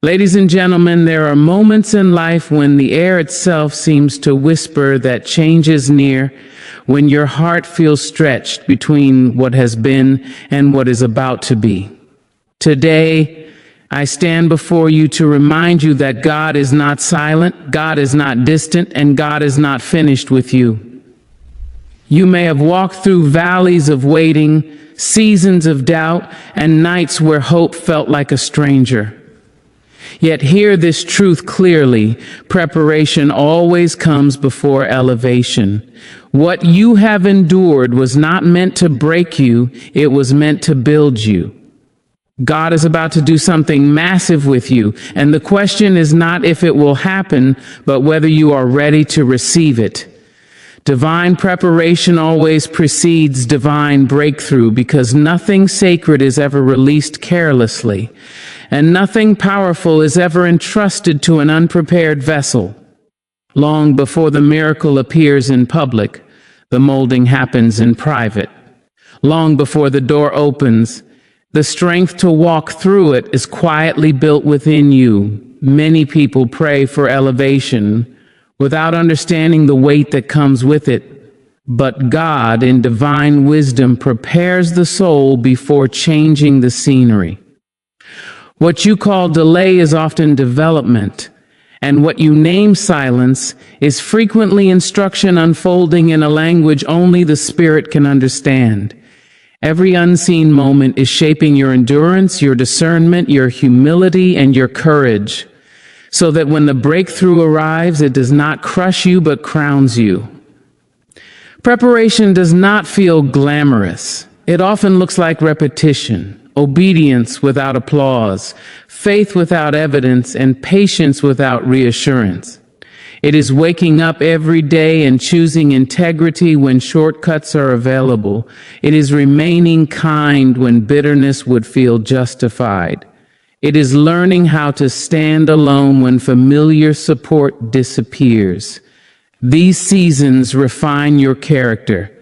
Ladies and gentlemen, there are moments in life when the air itself seems to whisper that change is near, when your heart feels stretched between what has been and what is about to be. Today, I stand before you to remind you that God is not silent, God is not distant, and God is not finished with you. You may have walked through valleys of waiting, seasons of doubt, and nights where hope felt like a stranger. Yet hear this truth clearly: preparation always comes before elevation. What you have endured was not meant to break you, it was meant to build you. God is about to do something massive with you, and the question is not if it will happen, but whether you are ready to receive it. Divine preparation always precedes divine breakthrough, because nothing sacred is ever released carelessly, and nothing powerful is ever entrusted to an unprepared vessel. Long before the miracle appears in public, the molding happens in private. Long before the door opens, the strength to walk through it is quietly built within you. Many people pray for elevation without understanding the weight that comes with it. But God, in divine wisdom, prepares the soul before changing the scenery. What you call delay is often development, and what you name silence is frequently instruction unfolding in a language only the Spirit can understand. Every unseen moment is shaping your endurance, your discernment, your humility, and your courage, so that when the breakthrough arrives, it does not crush you but crowns you. Preparation does not feel glamorous. It often looks like repetition, obedience without applause, faith without evidence, and patience without reassurance. It is waking up every day and choosing integrity when shortcuts are available. It is remaining kind when bitterness would feel justified. It is learning how to stand alone when familiar support disappears. These seasons refine your character,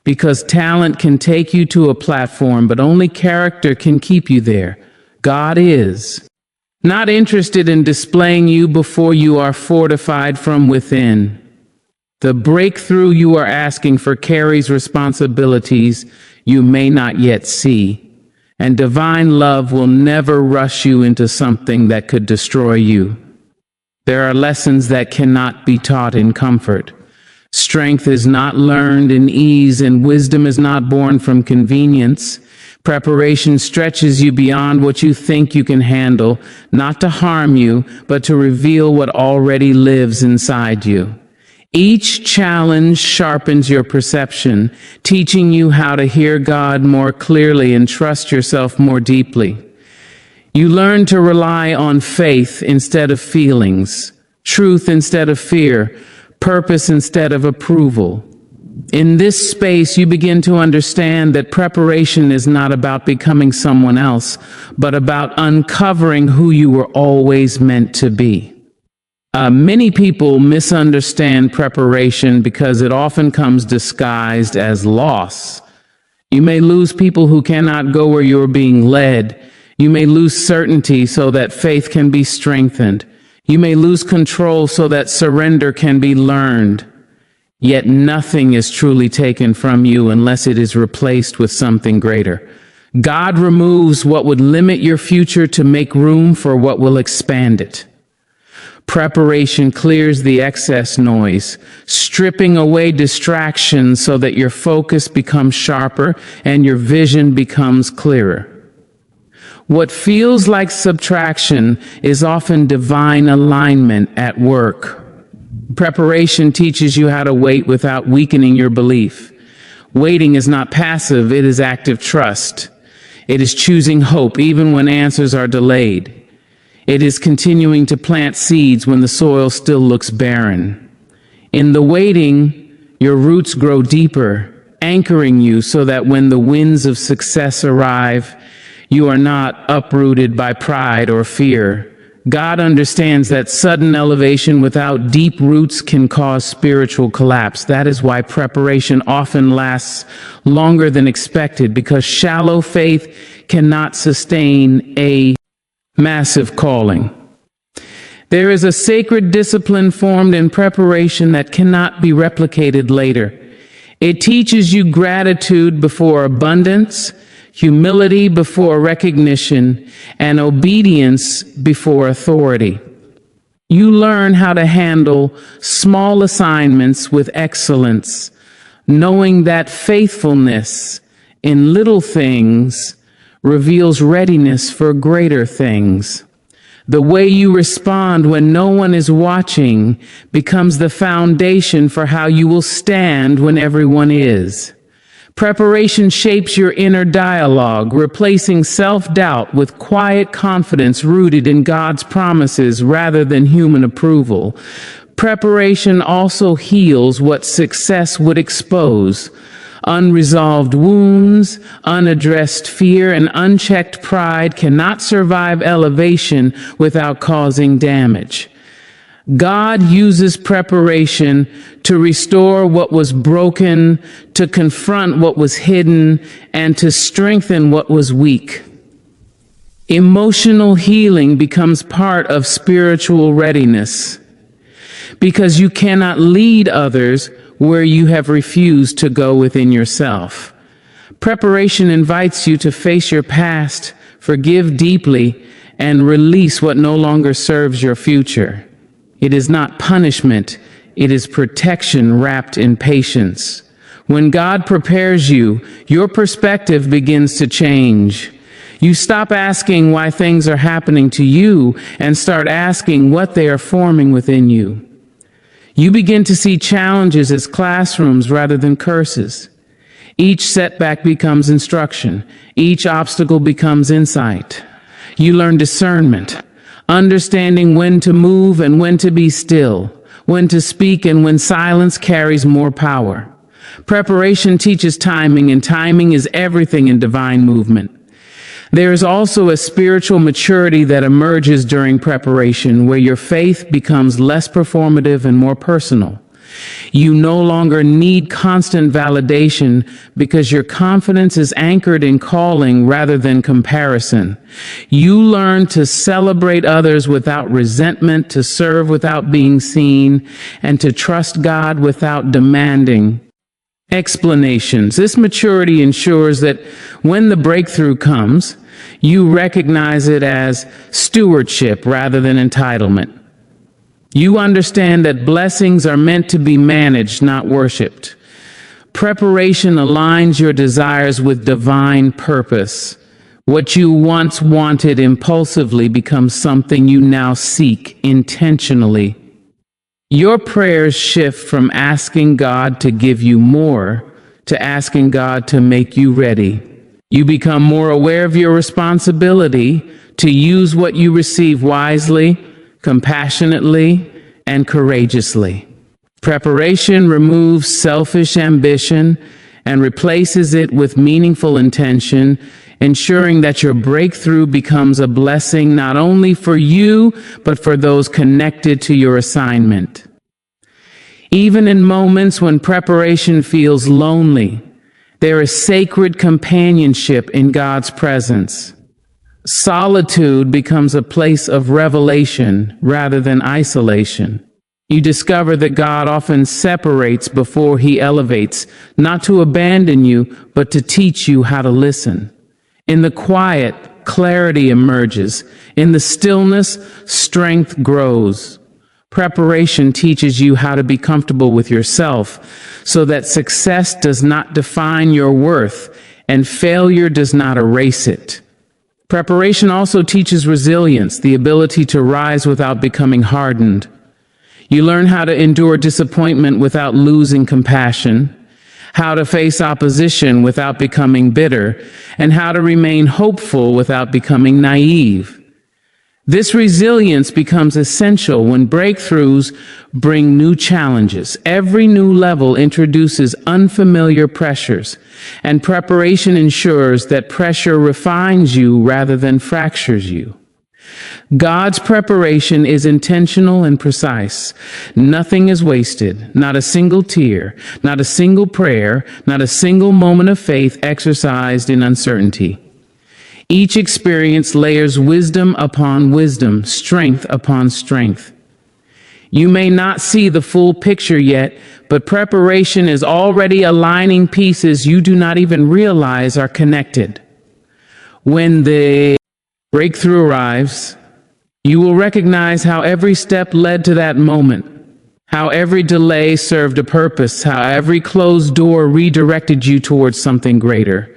because talent can take you to a platform, but only character can keep you there. God is not interested in displaying you before you are fortified from within. The breakthrough you are asking for carries responsibilities you may not yet see. And divine love will never rush you into something that could destroy you. There are lessons that cannot be taught in comfort. Strength is not learned in ease, and wisdom is not born from convenience. Preparation stretches you beyond what you think you can handle, not to harm you, but to reveal what already lives inside you. Each challenge sharpens your perception, teaching you how to hear God more clearly and trust yourself more deeply. You learn to rely on faith instead of feelings, truth instead of fear, purpose instead of approval. In this space, you begin to understand that preparation is not about becoming someone else, but about uncovering who you were always meant to be. Many people misunderstand preparation because it often comes disguised as loss. You may lose people who cannot go where you're being led. You may lose certainty so that faith can be strengthened. You may lose control so that surrender can be learned. Yet nothing is truly taken from you unless it is replaced with something greater. God removes what would limit your future to make room for what will expand it. Preparation clears the excess noise, stripping away distractions so that your focus becomes sharper and your vision becomes clearer. What feels like subtraction is often divine alignment at work. Preparation teaches you how to wait without weakening your belief. Waiting is not passive, it is active trust. It is choosing hope even when answers are delayed. It is continuing to plant seeds when the soil still looks barren. In the waiting, your roots grow deeper, anchoring you so that when the winds of success arrive, you are not uprooted by pride or fear. God understands that sudden elevation without deep roots can cause spiritual collapse. That is why preparation often lasts longer than expected, because shallow faith cannot sustain a massive calling. There is a sacred discipline formed in preparation that cannot be replicated later. It teaches you gratitude before abundance, humility before recognition, and obedience before authority. You learn how to handle small assignments with excellence, knowing that faithfulness in little things reveals readiness for greater things. The way you respond when no one is watching becomes the foundation for how you will stand when everyone is. Preparation shapes your inner dialogue, replacing self-doubt with quiet confidence rooted in God's promises rather than human approval. Preparation also heals what success would expose. Unresolved wounds, unaddressed fear, and unchecked pride cannot survive elevation without causing damage. God uses preparation to restore what was broken, to confront what was hidden, and to strengthen what was weak. Emotional healing becomes part of spiritual readiness, because you cannot lead others where you have refused to go within yourself. Preparation invites you to face your past, forgive deeply, and release what no longer serves your future. It is not punishment, it is protection wrapped in patience. When God prepares you, your perspective begins to change. You stop asking why things are happening to you and start asking what they are forming within you. You begin to see challenges as classrooms rather than curses. Each setback becomes instruction. Each obstacle becomes insight. You learn discernment, understanding when to move and when to be still, when to speak and when silence carries more power. Preparation teaches timing, and timing is everything in divine movement. There is also a spiritual maturity that emerges during preparation, where your faith becomes less performative and more personal. You no longer need constant validation because your confidence is anchored in calling rather than comparison. You learn to celebrate others without resentment, to serve without being seen, and to trust God without demanding explanations. This maturity ensures that when the breakthrough comes, you recognize it as stewardship rather than entitlement. You understand that blessings are meant to be managed, not worshiped. Preparation aligns your desires with divine purpose. What you once wanted impulsively becomes something you now seek intentionally. Your prayers shift from asking God to give you more to asking God to make you ready. You become more aware of your responsibility to use what you receive wisely, compassionately, and courageously. Preparation removes selfish ambition and replaces it with meaningful intention, ensuring that your breakthrough becomes a blessing not only for you, but for those connected to your assignment. Even in moments when preparation feels lonely, there is sacred companionship in God's presence. Solitude becomes a place of revelation rather than isolation. You discover that God often separates before he elevates, not to abandon you, but to teach you how to listen. In the quiet, clarity emerges. In the stillness, strength grows. Preparation teaches you how to be comfortable with yourself so that success does not define your worth and failure does not erase it. Preparation also teaches resilience, the ability to rise without becoming hardened. You learn how to endure disappointment without losing compassion, how to face opposition without becoming bitter, and how to remain hopeful without becoming naive. This resilience becomes essential when breakthroughs bring new challenges. Every new level introduces unfamiliar pressures, and preparation ensures that pressure refines you rather than fractures you. God's preparation is intentional and precise. Nothing is wasted, not a single tear, not a single prayer, not a single moment of faith exercised in uncertainty. Each experience layers wisdom upon wisdom, strength upon strength. You may not see the full picture yet, but preparation is already aligning pieces you do not even realize are connected. When the breakthrough arrives, you will recognize how every step led to that moment, how every delay served a purpose, how every closed door redirected you towards something greater.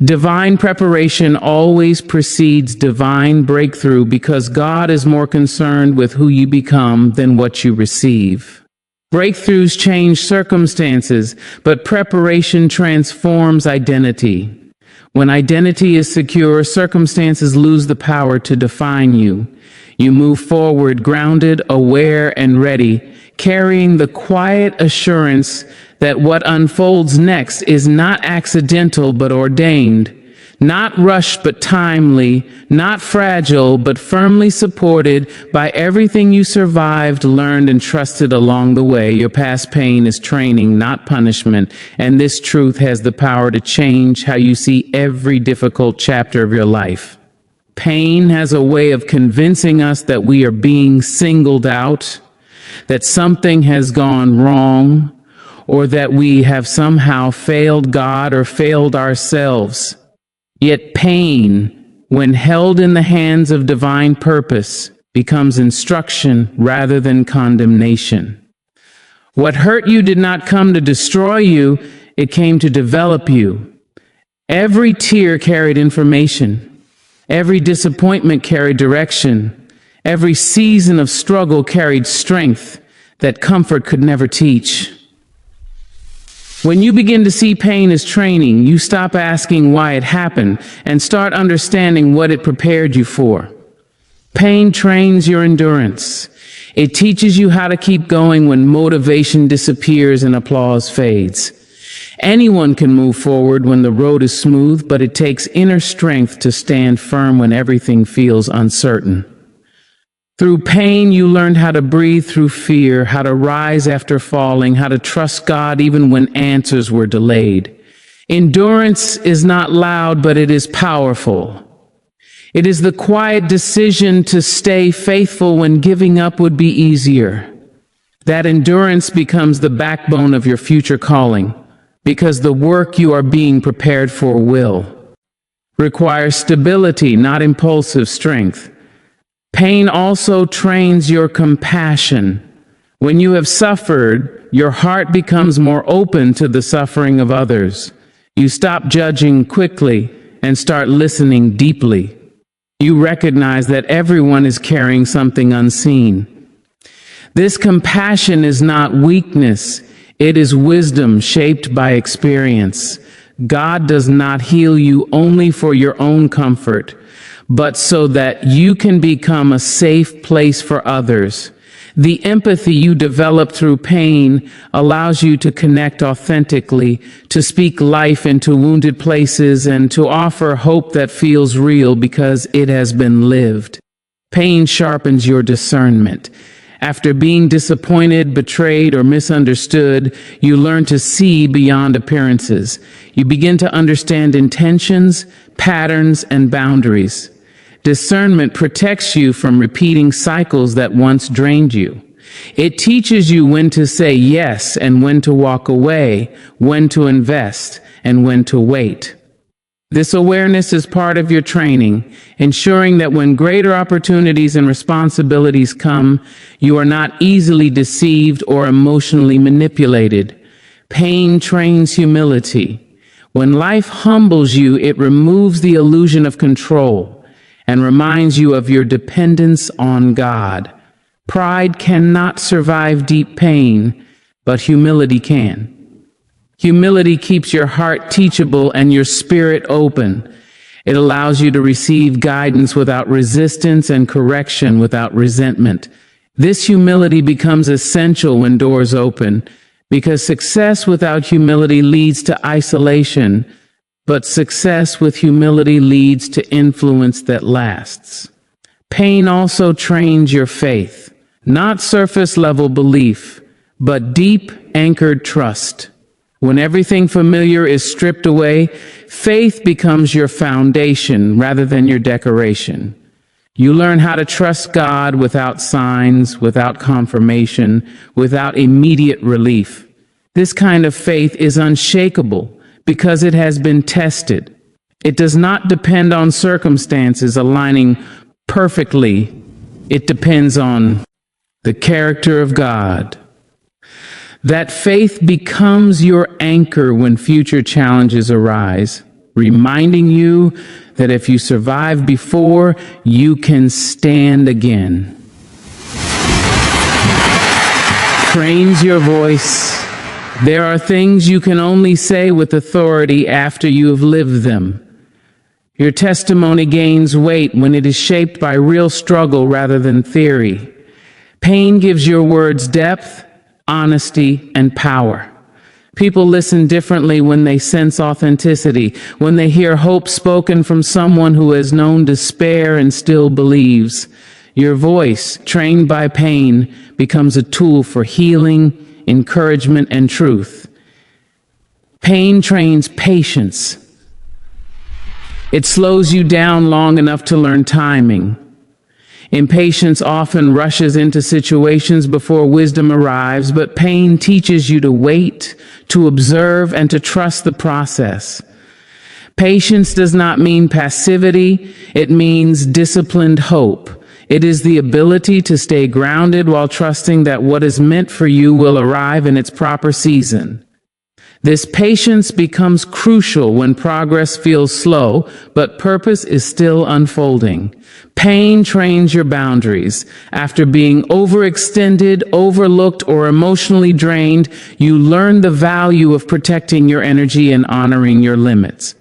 Divine preparation always precedes divine breakthrough because God is more concerned with who you become than what you receive. Breakthroughs change circumstances, but preparation transforms identity. When identity is secure, circumstances lose the power to define you. You move forward grounded, aware, and ready, carrying the quiet assurance that what unfolds next is not accidental but ordained, not rushed but timely, not fragile but firmly supported by everything you survived, learned, and trusted along the way. Your past pain is training, not punishment, and this truth has the power to change how you see every difficult chapter of your life. Pain has a way of convincing us that we are being singled out, that something has gone wrong, or that we have somehow failed God or failed ourselves. Yet pain, when held in the hands of divine purpose, becomes instruction rather than condemnation. What hurt you did not come to destroy you, it came to develop you. Every tear carried information. Every disappointment carried direction. Every season of struggle carried strength that comfort could never teach. When you begin to see pain as training, you stop asking why it happened and start understanding what it prepared you for. Pain trains your endurance. It teaches you how to keep going when motivation disappears and applause fades. Anyone can move forward when the road is smooth, but it takes inner strength to stand firm when everything feels uncertain. Through pain, you learned how to breathe through fear, how to rise after falling, how to trust God even when answers were delayed. Endurance is not loud, but it is powerful. It is the quiet decision to stay faithful when giving up would be easier. That endurance becomes the backbone of your future calling, because the work you are being prepared for will require stability, not impulsive strength. Pain also trains your compassion. When you have suffered, your heart becomes more open to the suffering of others. You stop judging quickly and start listening deeply. You recognize that everyone is carrying something unseen. This compassion is not weakness, it is wisdom shaped by experience. God does not heal you only for your own comfort, but so that you can become a safe place for others. The empathy you develop through pain allows you to connect authentically, to speak life into wounded places, and to offer hope that feels real because it has been lived. Pain sharpens your discernment. After being disappointed, betrayed, or misunderstood, you learn to see beyond appearances. You begin to understand intentions, patterns, and boundaries. Discernment protects you from repeating cycles that once drained you. It teaches you when to say yes and when to walk away, when to invest and when to wait. This awareness is part of your training, ensuring that when greater opportunities and responsibilities come, you are not easily deceived or emotionally manipulated. Pain trains humility. When life humbles you, it removes the illusion of control and reminds you of your dependence on God. Pride cannot survive deep pain, but humility can. Humility keeps your heart teachable and your spirit open. It allows you to receive guidance without resistance and correction without resentment. This humility becomes essential when doors open, because success without humility leads to isolation, but success with humility leads to influence that lasts. Pain also trains your faith, not surface-level belief, but deep, anchored trust. When everything familiar is stripped away, faith becomes your foundation rather than your decoration. You learn how to trust God without signs, without confirmation, without immediate relief. This kind of faith is unshakable because it has been tested. It does not depend on circumstances aligning perfectly. It depends on the character of God. That faith becomes your anchor when future challenges arise, reminding you that if you survived before, you can stand again. Trains your voice. There are things you can only say with authority after you have lived them. Your testimony gains weight when it is shaped by real struggle rather than theory. Pain gives your words depth, honesty, and power. People listen differently when they sense authenticity, when they hear hope spoken from someone who has known despair and still believes. Your voice, trained by pain, becomes a tool for healing, encouragement, and truth. Pain trains patience. It slows you down long enough to learn timing. Impatience often rushes into situations before wisdom arrives, but pain teaches you to wait, to observe, and to trust the process. Patience does not mean passivity, it means disciplined hope. It is the ability to stay grounded while trusting that what is meant for you will arrive in its proper season. This patience becomes crucial when progress feels slow, but purpose is still unfolding. Pain trains your boundaries. After being overextended, overlooked, or emotionally drained, you learn the value of protecting your energy and honoring your limits.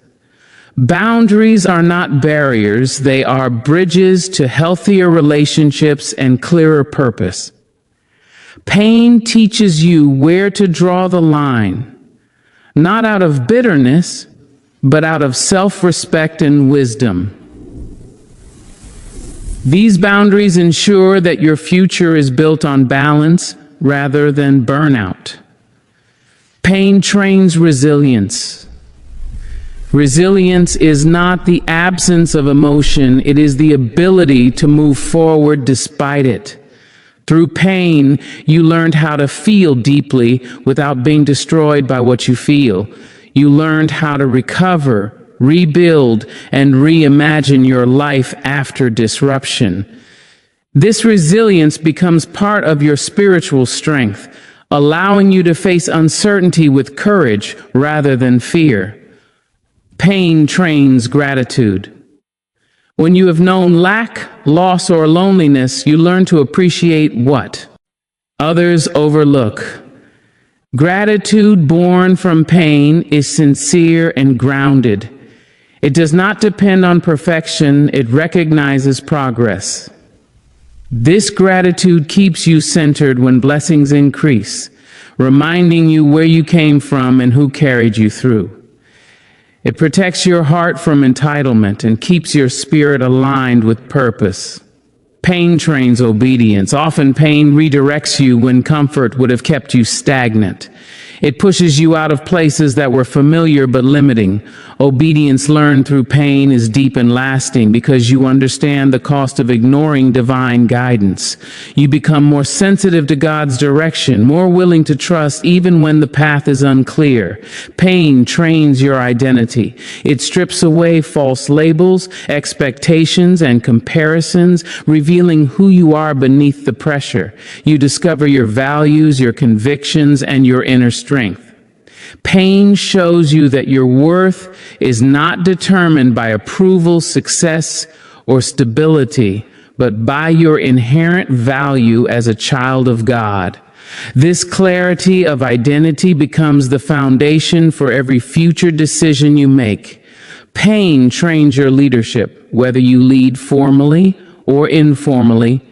Boundaries are not barriers, they are bridges to healthier relationships and clearer purpose. Pain teaches you where to draw the line. Not out of bitterness, but out of self-respect and wisdom. These boundaries ensure that your future is built on balance rather than burnout. Pain trains resilience. Resilience is not the absence of emotion, it is the ability to move forward despite it. Through pain, you learned how to feel deeply without being destroyed by what you feel. You learned how to recover, rebuild, and reimagine your life after disruption. This resilience becomes part of your spiritual strength, allowing you to face uncertainty with courage rather than fear. Pain trains gratitude. When you have known lack, loss, or loneliness, you learn to appreciate what others overlook. Gratitude born from pain is sincere and grounded. It does not depend on perfection, it recognizes progress. This gratitude keeps you centered when blessings increase, reminding you where you came from and who carried you through. It protects your heart from entitlement and keeps your spirit aligned with purpose. Pain trains obedience. Often pain redirects you when comfort would have kept you stagnant. It pushes you out of places that were familiar but limiting. Obedience learned through pain is deep and lasting because you understand the cost of ignoring divine guidance. You become more sensitive to God's direction, more willing to trust even when the path is unclear. Pain trains your identity. It strips away false labels, expectations, and comparisons, revealing who you are beneath the pressure. You discover your values, your convictions, and your inner strength. Pain shows you that your worth is not determined by approval, success, or stability, but by your inherent value as a child of God. This clarity of identity becomes the foundation for every future decision you make. Pain trains your leadership, whether you lead formally or informally.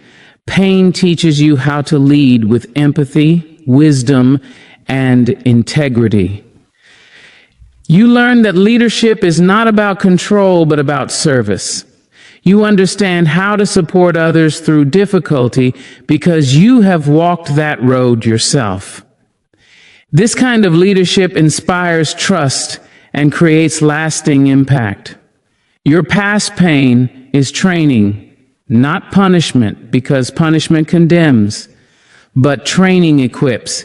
Pain teaches you how to lead with empathy, wisdom, and integrity. You learn that leadership is not about control, but about service. You understand how to support others through difficulty because you have walked that road yourself. This kind of leadership inspires trust and creates lasting impact. Your past pain is training, not punishment, because punishment condemns, but training equips.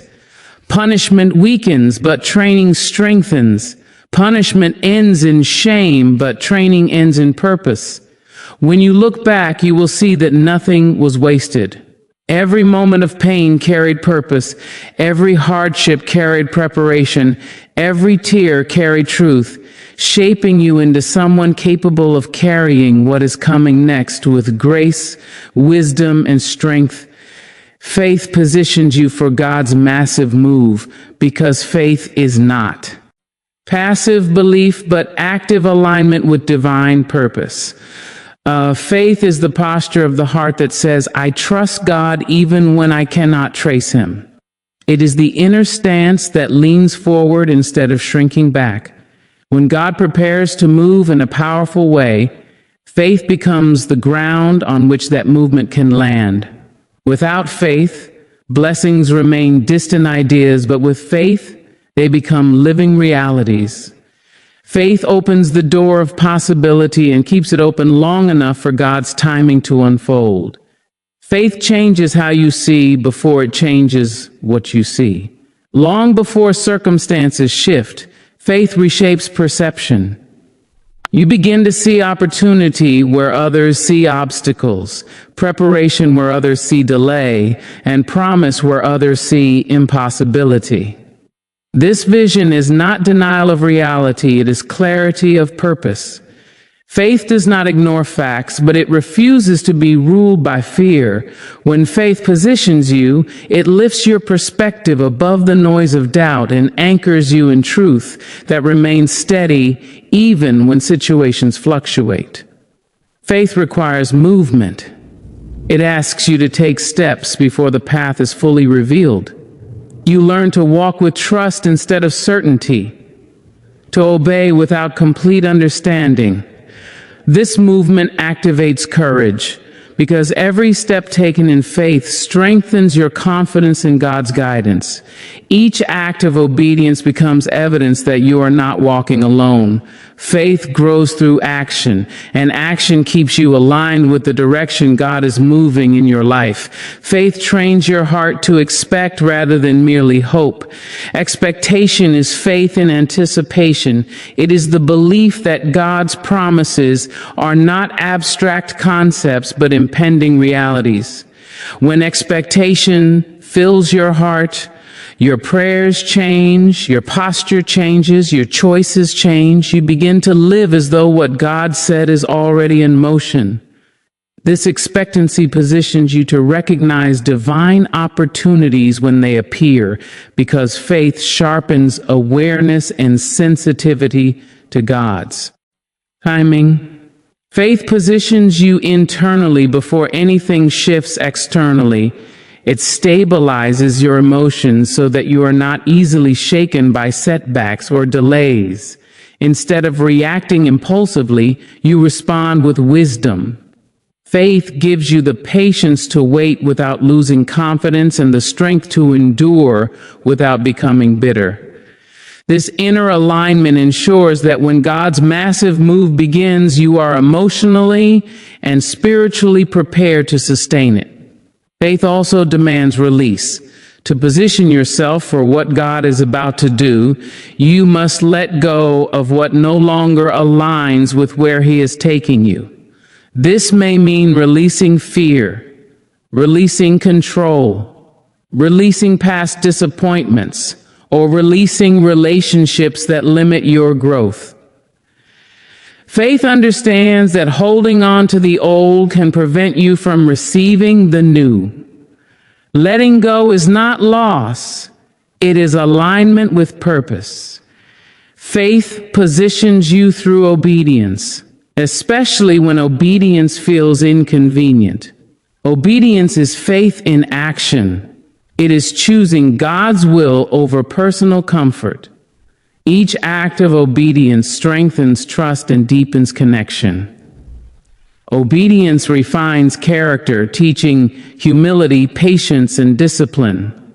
Punishment weakens, but training strengthens. Punishment ends in shame, but training ends in purpose. When you look back, you will see that nothing was wasted. Every moment of pain carried purpose. Every hardship carried preparation. Every tear carried truth, shaping you into someone capable of carrying what is coming next with grace, wisdom, and strength. Faith positions you for God's massive move because faith is not passive belief, but active alignment with divine purpose. Faith is the posture of the heart that says, I trust God even when I cannot trace him. It is the inner stance that leans forward instead of shrinking back. When God prepares to move in a powerful way, faith becomes the ground on which that movement can land. Without faith, blessings remain distant ideas, but with faith, they become living realities. Faith opens the door of possibility and keeps it open long enough for God's timing to unfold. Faith changes how you see before it changes what you see. Long before circumstances shift, faith reshapes perception. You begin to see opportunity where others see obstacles, preparation where others see delay, and promise where others see impossibility. This vision is not denial of reality, it is clarity of purpose. Faith does not ignore facts, but it refuses to be ruled by fear. When faith positions you, it lifts your perspective above the noise of doubt and anchors you in truth that remains steady even when situations fluctuate. Faith requires movement. It asks you to take steps before the path is fully revealed. You learn to walk with trust instead of certainty, to obey without complete understanding. This movement activates courage because every step taken in faith strengthens your confidence in God's guidance. Each act of obedience becomes evidence that you are not walking alone. Faith grows through action, and action keeps you aligned with the direction God is moving in your life. Faith trains your heart to expect rather than merely hope. Expectation is faith in anticipation. It is the belief that God's promises are not abstract concepts but impending realities. When expectation fills your heart, your prayers change, your posture changes, your choices change. You begin to live as though what God said is already in motion. This expectancy positions you to recognize divine opportunities when they appear, because faith sharpens awareness and sensitivity to God's timing. Faith positions you internally before anything shifts externally. It stabilizes your emotions so that you are not easily shaken by setbacks or delays. Instead of reacting impulsively, you respond with wisdom. Faith gives you the patience to wait without losing confidence and the strength to endure without becoming bitter. This inner alignment ensures that when God's massive move begins, you are emotionally and spiritually prepared to sustain it. Faith also demands release. To position yourself for what God is about to do, you must let go of what no longer aligns with where He is taking you. This may mean releasing fear, releasing control, releasing past disappointments, or releasing relationships that limit your growth. Faith understands that holding on to the old can prevent you from receiving the new. Letting go is not loss, it is alignment with purpose. Faith positions you through obedience, especially when obedience feels inconvenient. Obedience is faith in action. It is choosing God's will over personal comfort. Each act of obedience strengthens trust and deepens connection. Obedience refines character, teaching humility, patience, and discipline.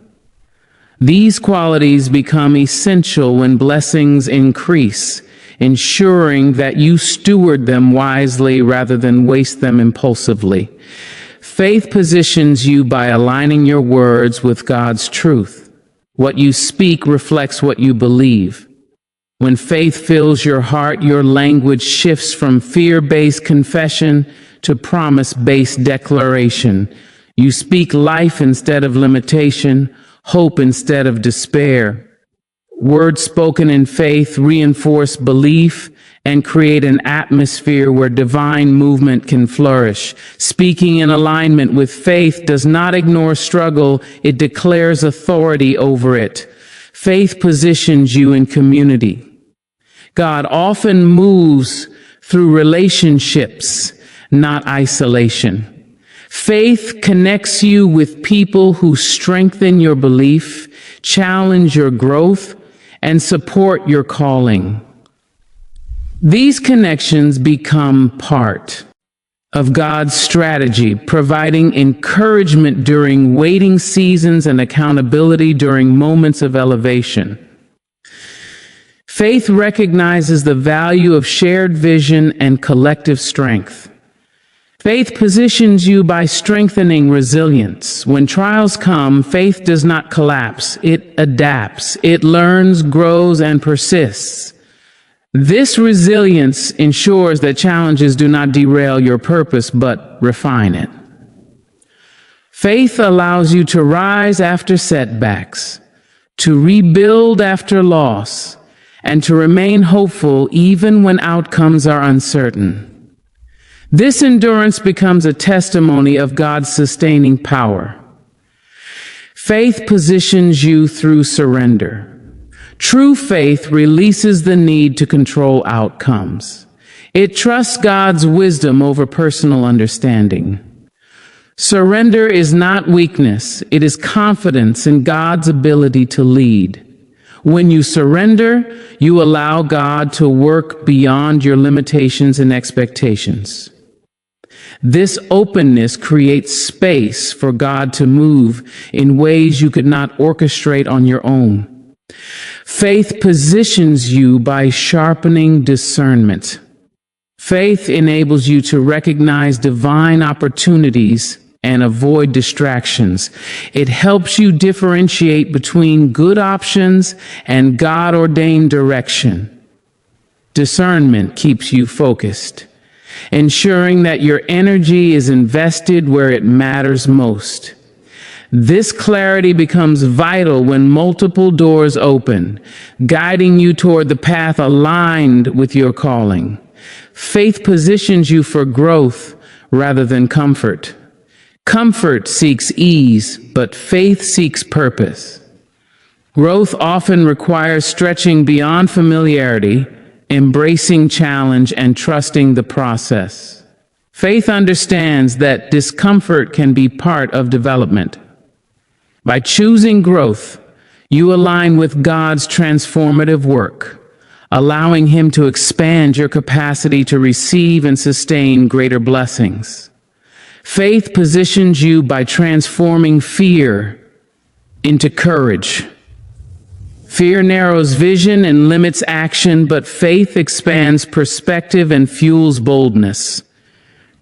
These qualities become essential when blessings increase, ensuring that you steward them wisely rather than waste them impulsively. Faith positions you by aligning your words with God's truth. What you speak reflects what you believe. When faith fills your heart, your language shifts from fear-based confession to promise-based declaration. You speak life instead of limitation, hope instead of despair. Words spoken in faith reinforce belief and create an atmosphere where divine movement can flourish. Speaking in alignment with faith does not ignore struggle, it declares authority over it. Faith positions you in community. God often moves through relationships, not isolation. Faith connects you with people who strengthen your belief, challenge your growth, and support your calling. These connections become part of God's strategy, providing encouragement during waiting seasons and accountability during moments of elevation. Faith recognizes the value of shared vision and collective strength. Faith positions you by strengthening resilience. When trials come, faith does not collapse. It adapts. It learns, grows, and persists. This resilience ensures that challenges do not derail your purpose, but refine it. Faith allows you to rise after setbacks, to rebuild after loss, and to remain hopeful even when outcomes are uncertain. This endurance becomes a testimony of God's sustaining power. Faith positions you through surrender. True faith releases the need to control outcomes. It trusts God's wisdom over personal understanding. Surrender is not weakness, it is confidence in God's ability to lead. When you surrender, you allow God to work beyond your limitations and expectations. This openness creates space for God to move in ways you could not orchestrate on your own. Faith positions you by sharpening discernment. Faith enables you to recognize divine opportunities and avoid distractions. It helps you differentiate between good options and God-ordained direction. Discernment keeps you focused, ensuring that your energy is invested where it matters most. This clarity becomes vital when multiple doors open, guiding you toward the path aligned with your calling. Faith positions you for growth rather than comfort. Comfort seeks ease, but faith seeks purpose. Growth often requires stretching beyond familiarity, embracing challenge, and trusting the process. Faith understands that discomfort can be part of development. By choosing growth, you align with God's transformative work, allowing Him to expand your capacity to receive and sustain greater blessings. Faith positions you by transforming fear into courage. Fear narrows vision and limits action, but faith expands perspective and fuels boldness.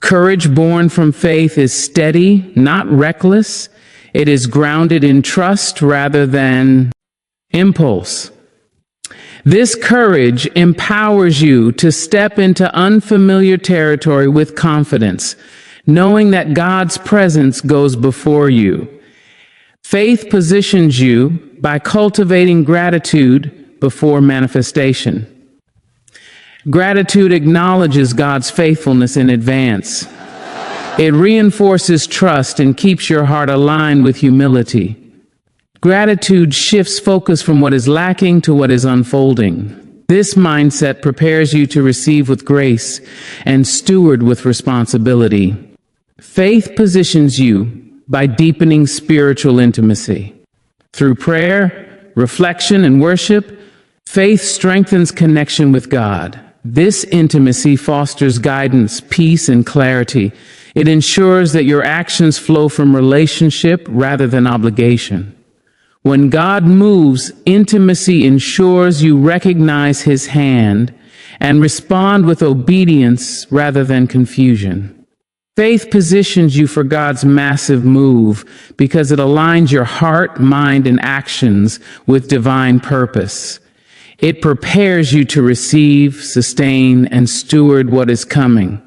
Courage born from faith is steady, not reckless. It is grounded in trust rather than impulse. This courage empowers you to step into unfamiliar territory with confidence, knowing that God's presence goes before you. Faith positions you by cultivating gratitude before manifestation. Gratitude acknowledges God's faithfulness in advance. It reinforces trust and keeps your heart aligned with humility. Gratitude shifts focus from what is lacking to what is unfolding. This mindset prepares you to receive with grace and steward with responsibility. Faith positions you by deepening spiritual intimacy. Through prayer, reflection, and worship, faith strengthens connection with God. This intimacy fosters guidance, peace, and clarity. It ensures that your actions flow from relationship rather than obligation. When God moves, intimacy ensures you recognize His hand and respond with obedience rather than confusion. Faith positions you for God's massive move because it aligns your heart, mind, and actions with divine purpose. It prepares you to receive, sustain, and steward what is coming.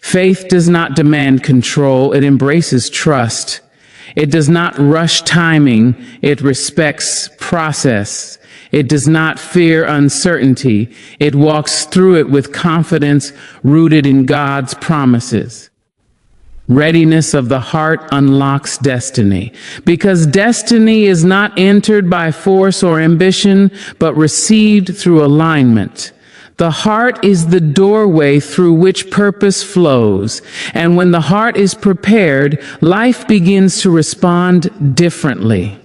Faith does not demand control, it embraces trust. It does not rush timing, it respects process. It does not fear uncertainty, it walks through it with confidence rooted in God's promises. Readiness of the heart unlocks destiny, because destiny is not entered by force or ambition, but received through alignment. The heart is the doorway through which purpose flows, and when the heart is prepared, life begins to respond differently.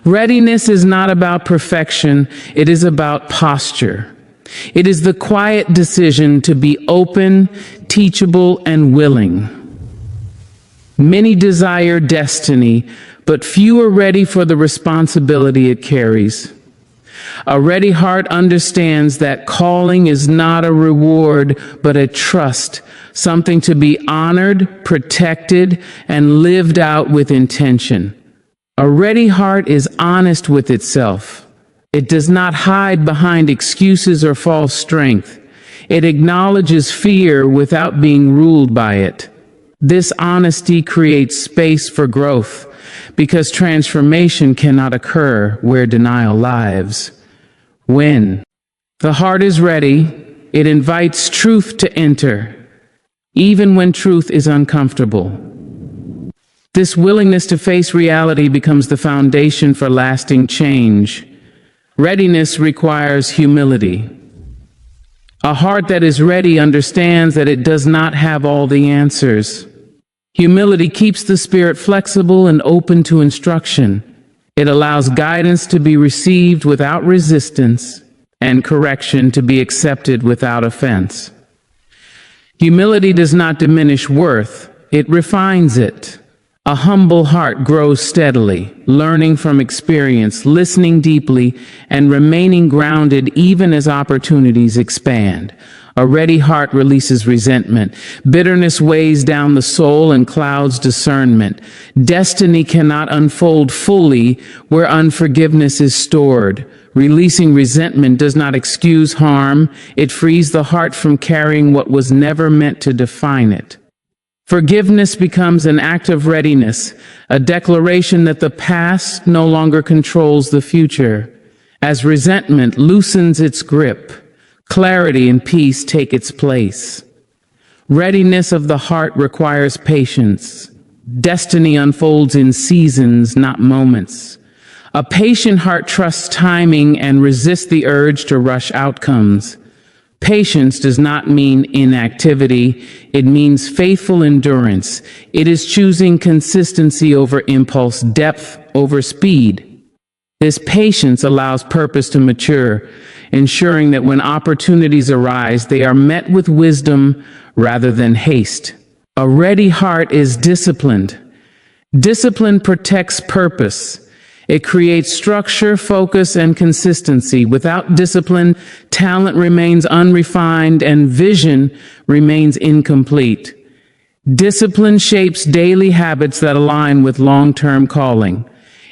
Readiness is not about perfection, it is about posture. It is the quiet decision to be open, teachable, and willing. Many desire destiny, but few are ready for the responsibility it carries. A ready heart understands that calling is not a reward, but a trust, something to be honored, protected, and lived out with intention. A ready heart is honest with itself. It does not hide behind excuses or false strength. It acknowledges fear without being ruled by it. This honesty creates space for growth, because transformation cannot occur where denial lives. When the heart is ready, it invites truth to enter, even when truth is uncomfortable. This willingness to face reality becomes the foundation for lasting change. Readiness requires humility. A heart that is ready understands that it does not have all the answers. Humility keeps the spirit flexible and open to instruction. It allows guidance to be received without resistance and correction to be accepted without offense. Humility does not diminish worth, it refines it. A humble heart grows steadily, learning from experience, listening deeply, and remaining grounded even as opportunities expand. A ready heart releases resentment. Bitterness weighs down the soul and clouds discernment. Destiny cannot unfold fully where unforgiveness is stored. Releasing resentment does not excuse harm. It frees the heart from carrying what was never meant to define it. Forgiveness becomes an act of readiness, a declaration that the past no longer controls the future. As resentment loosens its grip, clarity and peace take its place. Readiness of the heart requires patience. Destiny unfolds in seasons, not moments. A patient heart trusts timing and resists the urge to rush outcomes. Patience does not mean inactivity. It means faithful endurance. It is choosing consistency over impulse, depth over speed. This patience allows purpose to mature, ensuring that when opportunities arise, they are met with wisdom rather than haste. A ready heart is disciplined. Discipline protects purpose. It creates structure, focus, and consistency. Without discipline, talent remains unrefined and vision remains incomplete. Discipline shapes daily habits that align with long-term calling.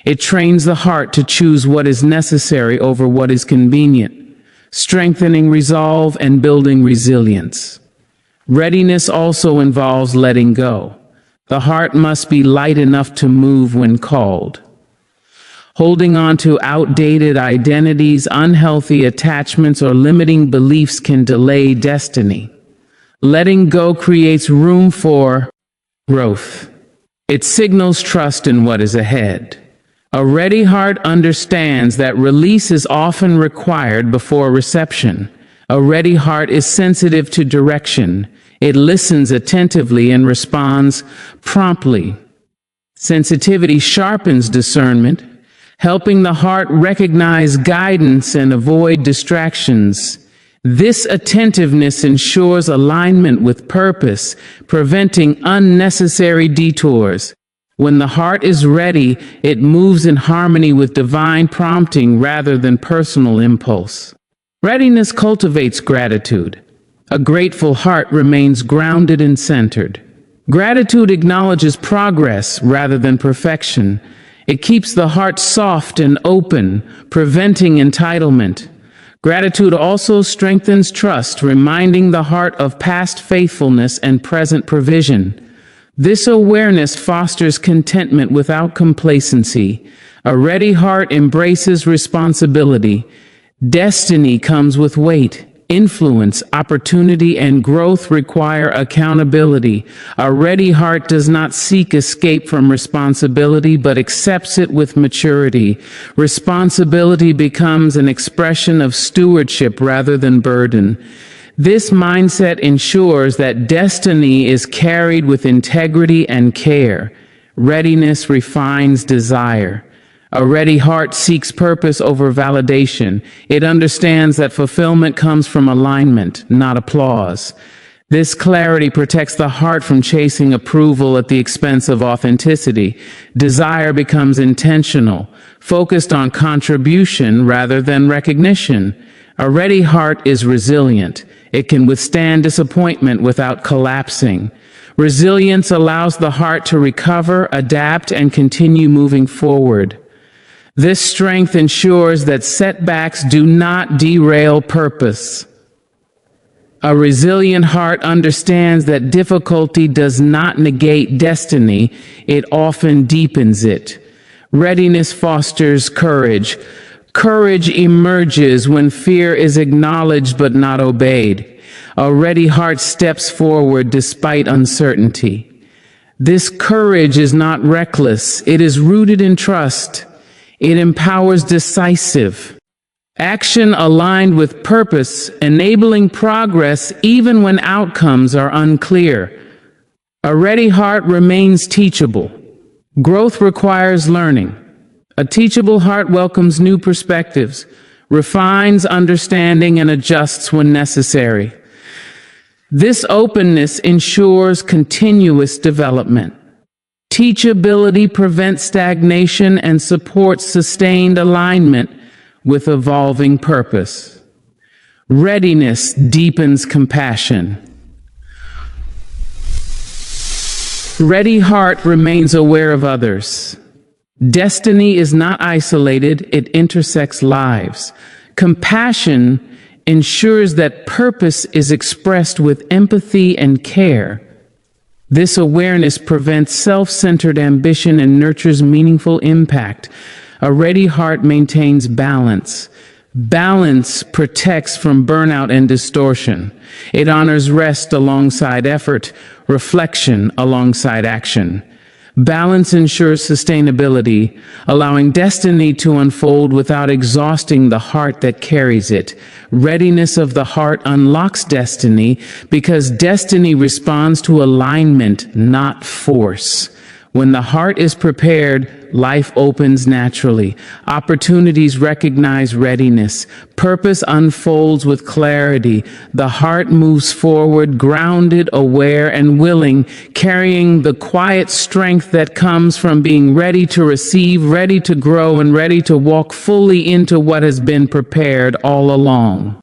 It trains the heart to choose what is necessary over what is convenient, strengthening resolve and building resilience. Readiness also involves letting go. The heart must be light enough to move when called. Holding on to outdated identities, unhealthy attachments, or limiting beliefs can delay destiny. Letting go creates room for growth. It signals trust in what is ahead. A ready heart understands that release is often required before reception. A ready heart is sensitive to direction. It listens attentively and responds promptly. Sensitivity sharpens discernment, helping the heart recognize guidance and avoid distractions. This attentiveness ensures alignment with purpose, preventing unnecessary detours. When the heart is ready, it moves in harmony with divine prompting rather than personal impulse. Readiness cultivates gratitude. A grateful heart remains grounded and centered. Gratitude acknowledges progress rather than perfection. It keeps the heart soft and open, preventing entitlement. Gratitude also strengthens trust, reminding the heart of past faithfulness and present provision. This awareness fosters contentment without complacency. A ready heart embraces responsibility. Destiny comes with weight. Influence, opportunity, and growth require accountability. A ready heart does not seek escape from responsibility, but accepts it with maturity. Responsibility becomes an expression of stewardship rather than burden. This mindset ensures that destiny is carried with integrity and care. Readiness refines desire. A ready heart seeks purpose over validation. It understands that fulfillment comes from alignment, not applause. This clarity protects the heart from chasing approval at the expense of authenticity. Desire becomes intentional, focused on contribution rather than recognition. A ready heart is resilient. It can withstand disappointment without collapsing. Resilience allows the heart to recover, adapt, and continue moving forward. This strength ensures that setbacks do not derail purpose. A resilient heart understands that difficulty does not negate destiny, it often deepens it. Readiness fosters courage. Courage emerges when fear is acknowledged but not obeyed. A ready heart steps forward despite uncertainty. This courage is not reckless, it is rooted in trust. It empowers decisive action aligned with purpose, enabling progress even when outcomes are unclear. A ready heart remains teachable. Growth requires learning. A teachable heart welcomes new perspectives, refines understanding, and adjusts when necessary. This openness ensures continuous development. Teachability prevents stagnation and supports sustained alignment with evolving purpose. Readiness deepens compassion. Ready heart remains aware of others. Destiny is not isolated, it intersects lives. Compassion ensures that purpose is expressed with empathy and care. This awareness prevents self-centered ambition and nurtures meaningful impact. A ready heart maintains balance. Balance protects from burnout and distortion. It honors rest alongside effort, reflection alongside action. Balance ensures sustainability, allowing destiny to unfold without exhausting the heart that carries it. Readiness of the heart unlocks destiny because destiny responds to alignment, not force. When the heart is prepared, life opens naturally. Opportunities recognize readiness. Purpose unfolds with clarity. The heart moves forward, grounded, aware, and willing, carrying the quiet strength that comes from being ready to receive, ready to grow, and ready to walk fully into what has been prepared all along.